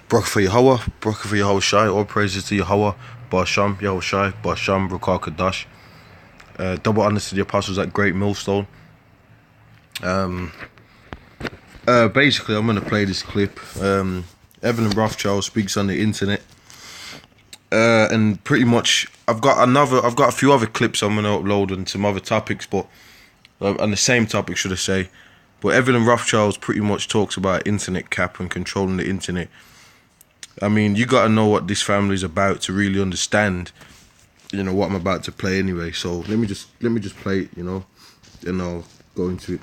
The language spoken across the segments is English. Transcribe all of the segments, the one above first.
Baruch for Yahweh, Baruch for Yahweh Shai, all praises to Yahweh, Basham, Yahweh Shai, Basham, Rukar Kadash. Double honors to the apostles at GreatMillStone. Basically, I'm going to play this clip. Evelyn Rothschild speaks on the internet. And pretty much, I've got a few other clips I'm going to upload on some other topics, but on the same topic, should I say. But Evelyn Rothschild pretty much talks about internet cap and controlling the internet. I mean, you got to know what this family is about to really understand, you know, what I'm about to play anyway. So let me just play it, you know, and I'll go into it.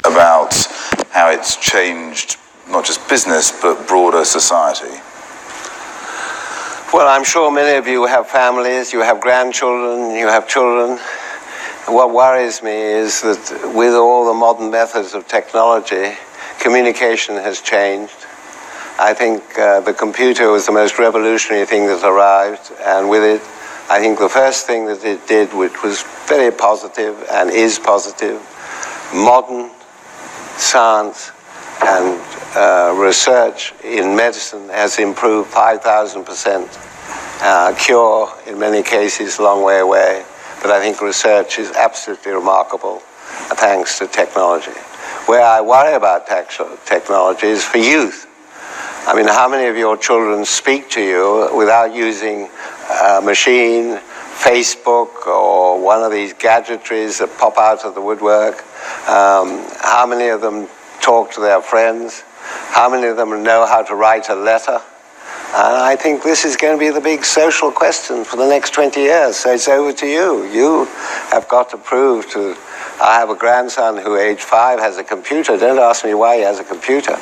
About how it's changed not just business but broader society. Well, I'm sure many of you have families, you have grandchildren, you have children. What worries me is that with all the modern methods of technology, communication has changed. I think the computer was the most revolutionary thing that arrived, and with it, I think the first thing that it did, which was very positive and is positive, modern science and research in medicine has improved 5,000%. Cure, in many cases, a long way away. But I think research is absolutely remarkable, thanks to technology. Where I worry about technology is for youth. I mean, how many of your children speak to you without using a machine, Facebook, or one of these gadgetries that pop out of the woodwork? How many of them talk to their friends? How many of them know how to write a letter? And I think this is going to be the big social question for the next 20 years. So it's over to you. You have got to prove to... I have a grandson who, age 5, has a computer. Don't ask me why he has a computer.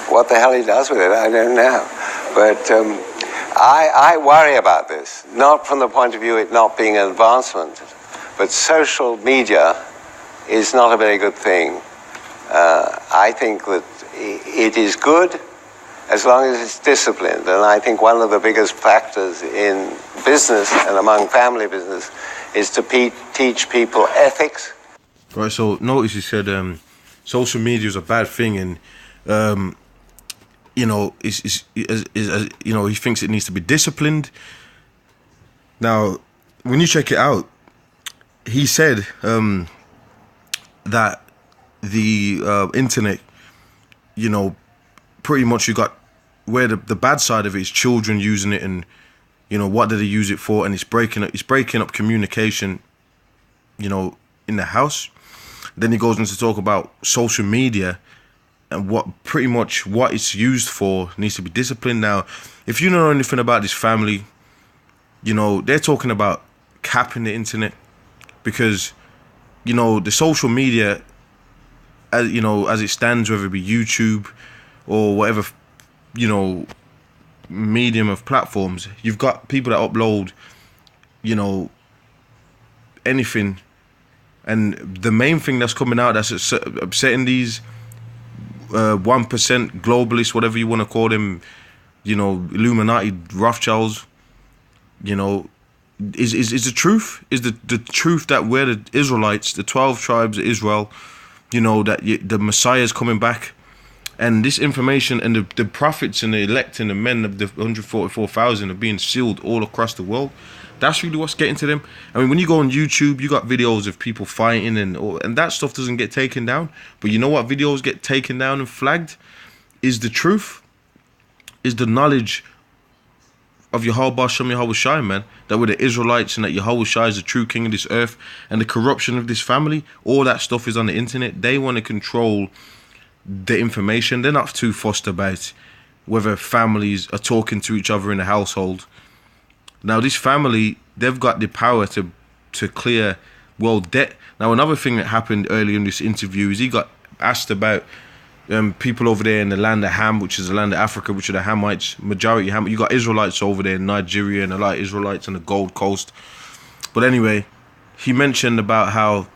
What the hell he does with it, I don't know. But I worry about this, not from the point of view it not being an advancement, but social media is not a very good thing. I think that it is good as long as it's disciplined. And I think one of the biggest factors in business and among family business is to teach people ethics. Right, so notice he said social media is a bad thing, and you know, you know, he thinks it needs to be disciplined. Now, when you check it out, he said that the internet, you know, pretty much you got where the bad side of it is children using it, and you know, what do they use it for, and it's breaking up communication, you know, in the house. Then he goes on to talk about social media and what it's used for needs to be disciplined. Now, if you know anything about this family, you know, they're talking about capping the internet, because, you know, the social media, as you know, as it stands, whether it be YouTube or whatever, you know, medium of platforms, you've got people that upload, you know, anything. And the main thing that's coming out that's upsetting these 1% globalists, whatever you want to call them, you know, Illuminati, Rothschilds, you know, is the truth. Is the truth that we're the Israelites, the 12 tribes of Israel, you know, that the Messiah is coming back. And this information and the prophets and the elect and the men of the 144,000 are being sealed all across the world. That's really what's getting to them. I mean, when you go on YouTube, you got videos of people fighting and that stuff doesn't get taken down. But you know what videos get taken down and flagged? Is the truth. Is the knowledge of Yahweh Shem Yahweh Shai, man. That we're the Israelites and that Yahweh Shai is the true king of this earth. And the corruption of this family, all that stuff is on the internet. They want to control the information. They're not too fussed about whether families are talking to each other in the household. Now, this family, they've got the power to clear world debt. Now, another thing that happened earlier in this interview is he got asked about people over there in the land of Ham, which is the land of Africa, which are the Hamites, majority Ham. You got Israelites over there in Nigeria and a lot of Israelites on the Gold Coast. But anyway, he mentioned about how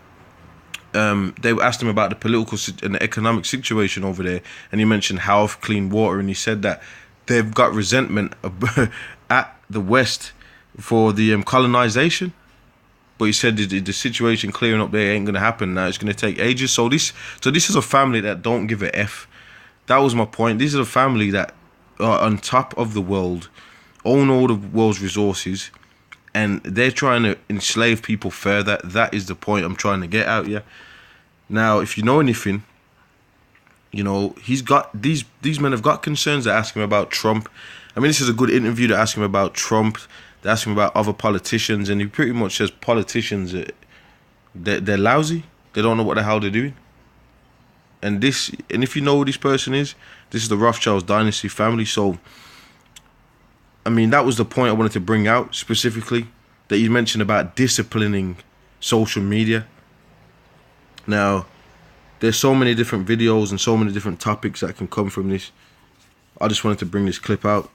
they asked him about the political and the economic situation over there, and he mentioned health, clean water, and he said that they've got resentment at the West for the colonization. But he said the situation clearing up there ain't gonna happen now. It's gonna take ages. So this is a family that don't give a F. That was my point. This is a family that are on top of the world, own all the world's resources, and they're trying to enslave people further. That is the point I'm trying to get out here. Now, if you know anything, you know, he's got these men have got concerns. They ask him about Trump. I mean, this is a good interview to ask him about Trump. They ask him about other politicians, and he pretty much says politicians, they're lousy. They don't know what the hell they're doing. And if you know who this person is, this is the Rothschild dynasty family. So, I mean, that was the point I wanted to bring out specifically, that you mentioned about disciplining social media. Now, there's so many different videos and so many different topics that can come from this. I just wanted to bring this clip out.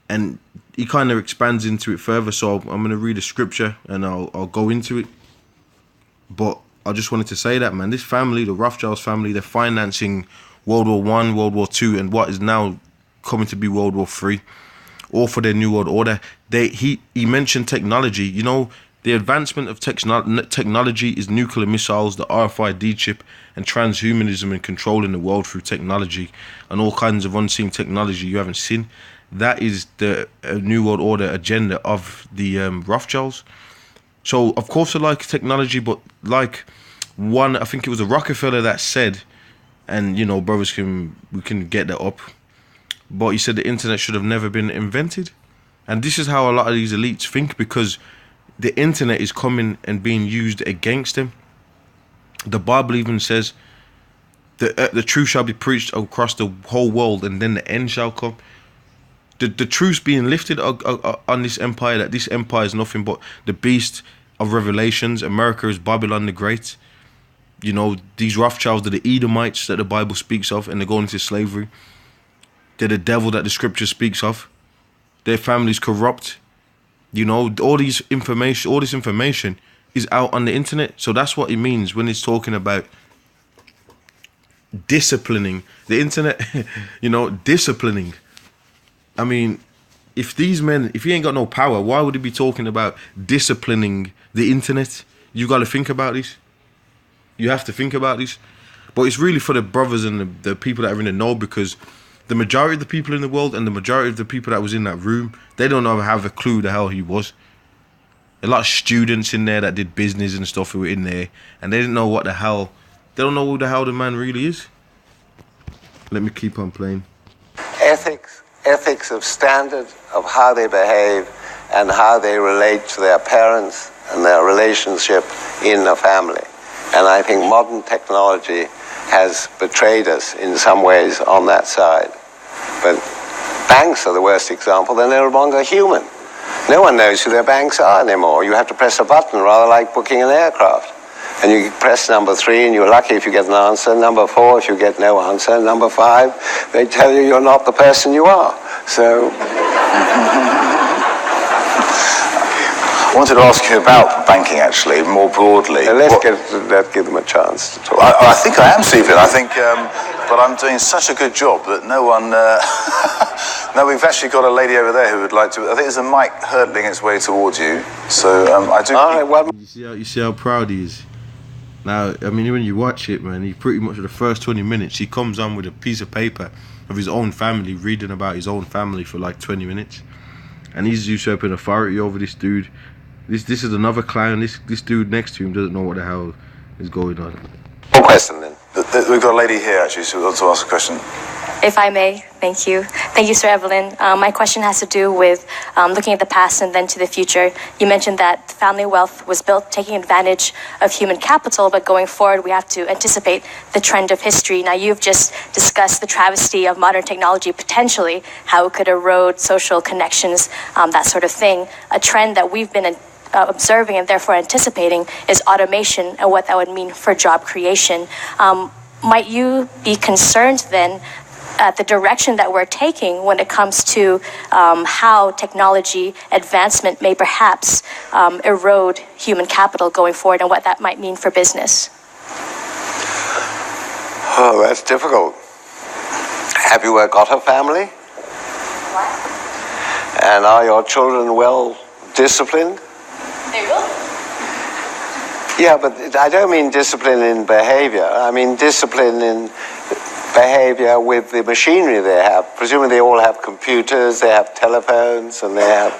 And he kind of expands into it further, so I'm going to read a scripture and I'll go into it. But I just wanted to say that, man, this family, the Rothschilds family, they're financing World War I, World War II, and what is now coming to be World War III, all for their New World Order. He mentioned technology. You know, the advancement of technology is nuclear missiles, the RFID chip, and transhumanism and controlling the world through technology and all kinds of unseen technology you haven't seen. That is the New World Order agenda of the Rothschilds. So, of course, I like technology, but like I think it was a Rockefeller that said, and, you know, brothers we can get that up, but he said the internet should have never been invented. And this is how a lot of these elites think, because the internet is coming and being used against them. The Bible even says the truth shall be preached across the whole world, and then the end shall come. The truth's being lifted on this empire, that this empire is nothing but the beast of Revelations. America is Babylon the Great. You know, these Rothschilds are the Edomites that the Bible speaks of, and they're going into slavery. They're the devil that the scripture speaks of. Their family's corrupt. You know, all this information is out on the internet. So that's what it means when it's talking about disciplining the internet. You know, disciplining. I mean, if he ain't got no power, why would he be talking about disciplining the internet? You got to think about this. You have to think about this. But it's really for the brothers and the people that are in the know, because the majority of the people in the world and the majority of the people that was in that room, they don't have a clue the hell he was. A lot of students in there that did business and stuff who were in there, and they didn't know what the hell. They don't know who the hell the man really is. Let me keep on playing. Ethics of standard of how they behave and how they relate to their parents and their relationship in a family. And I think modern technology has betrayed us in some ways on that side. But banks are the worst example. They're no longer human. No one knows who their banks are anymore. You have to press a button, rather like booking an aircraft. And you press number 3 and you're lucky if you get an answer. Number 4 if you get no answer. Number 5, they tell you you're not the person you are. So I wanted to ask you about banking, actually, more broadly. Let's give them a chance to talk. I think I am, Stephen. I think, but I'm doing such a good job that no one... No, we've actually got a lady over there who would like to... I think there's a mic hurtling its way towards you. So I do... All right, well... You see how proud he is? Now, I mean, when you watch it, man, he pretty much, for the first 20 minutes, he comes on with a piece of paper of his own family, reading about his own family for like 20 minutes. And he's usurping authority over this dude. This is another clown. This dude next to him doesn't know what the hell is going on. One question then. We've got a lady here, actually, who wants to ask a question. If I may, thank you. Thank you, Sir Evelyn. My question has to do with looking at the past and then to the future. You mentioned that family wealth was built taking advantage of human capital, but going forward, we have to anticipate the trend of history. Now, you've just discussed the travesty of modern technology, potentially, how it could erode social connections, that sort of thing. A trend that we've been observing and therefore anticipating is automation and what that would mean for job creation. Might you be concerned then at the direction that we're taking when it comes to how technology advancement may perhaps erode human capital going forward, and what that might mean for business? Oh, that's difficult. Have you got a family? What? And are your children well disciplined? They will. Yeah, but I don't mean discipline in behavior. I mean discipline in behavior with the machinery they have. Presumably they all have computers, they have telephones, and they have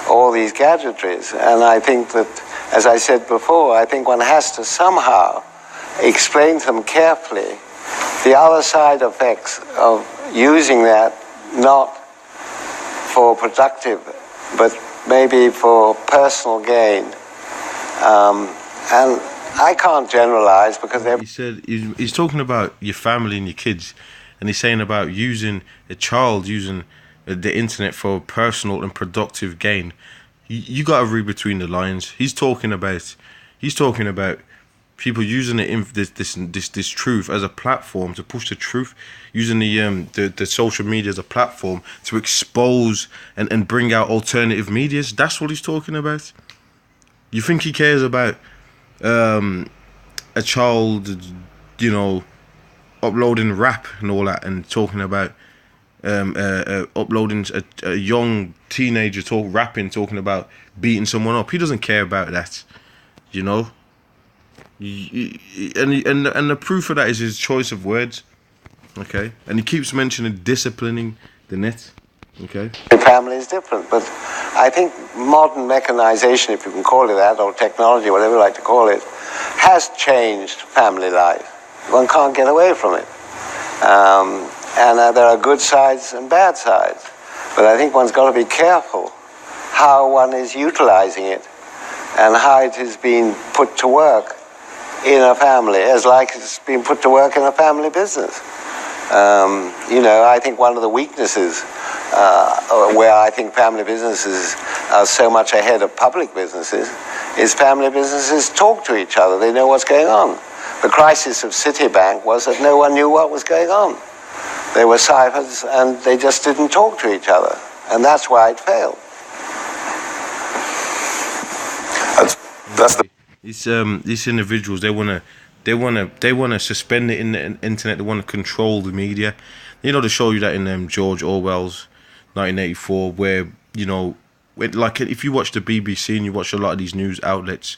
all these gadgetries. And I think that, as I said before, I think one has to somehow explain to them carefully the other side effects of using that, not for productive, but maybe for personal gain. And I can't generalize because he said he's talking about your family and your kids, and he's saying about using a child using the internet for personal and productive gain. You got to read between the lines. He's talking about people using this truth as a platform to push the truth, using the social media as a platform to expose and bring out alternative medias. That's what he's talking about. You think he cares about a child, uploading rap and all that, and talking about uploading a young teenager rapping, talking about beating someone up? He doesn't care about that, And the proof of that is his choice of words, okay? And he keeps mentioning disciplining the net, okay? Family is different, but I think modern mechanization, if you can call it that, or technology, whatever you like to call it, has changed family life. One can't get away from it. And there are good sides and bad sides. But I think one's got to be careful how one is utilizing it and how it is being put to work in a family, as like it's being put to work in a family business. I think one of the weaknesses where I think family businesses are so much ahead of public businesses is family businesses talk to each other. They know what's going on. The crisis of Citibank was that no one knew what was going on. They were ciphers and they just didn't talk to each other. And that's why it failed. That's the... These individuals, they wanna suspend it in the internet. They want to control the media. They show you that in George Orwell's 1984, where like if you watch the BBC and you watch a lot of these news outlets,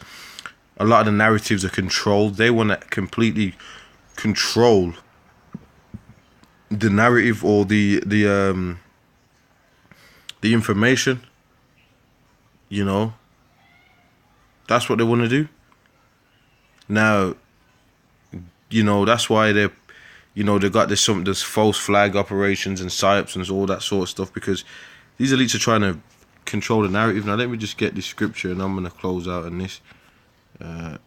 a lot of the narratives are controlled. They want to completely control the narrative or the information. That's what they want to do. Now, that's why they got this false flag operations and psyops and all that sort of stuff, because these elites are trying to control the narrative. Now, let me just get this scripture and I'm going to close out on this. Because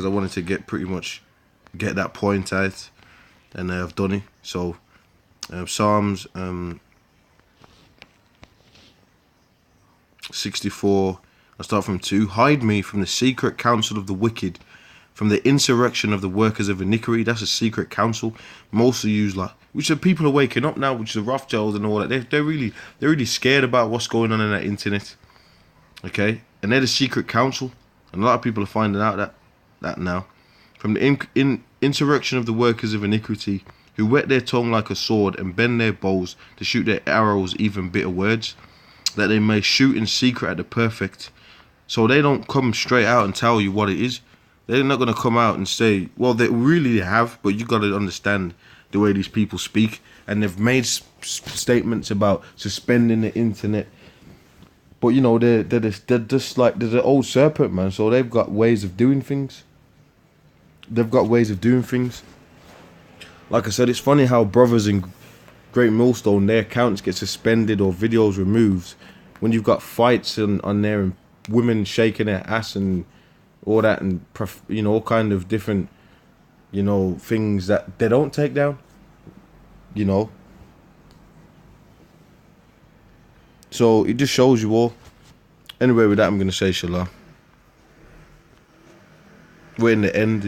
I wanted to get that point out, and I've done it. So, Psalms 64, I'll start from 2. Hide me from the secret counsel of the wicked, from the insurrection of the workers of iniquity. That's a secret council. Mostly used which the people are waking up now, which is the Rothschilds and all that. They're really scared about what's going on in that internet. Okay, and they're the secret council, and a lot of people are finding out that now. From the insurrection of the workers of iniquity, who whet their tongue like a sword and bend their bows to shoot their arrows, even bitter words, that they may shoot in secret at the perfect. So they don't come straight out and tell you what it is. They're not going to come out and say, well, they really have, but you got to understand the way these people speak. And they've made statements about suspending the internet. But, they're just like, they're the old serpent, man. So they've got ways of doing things. Like I said, it's funny how brothers in GreatMillStone, their accounts get suspended or videos removed when you've got fights on there and women shaking their ass and all that, and all kind of different things that they don't take down. So it just shows you all. Anyway, with that, I'm gonna say shalom. We're in the end,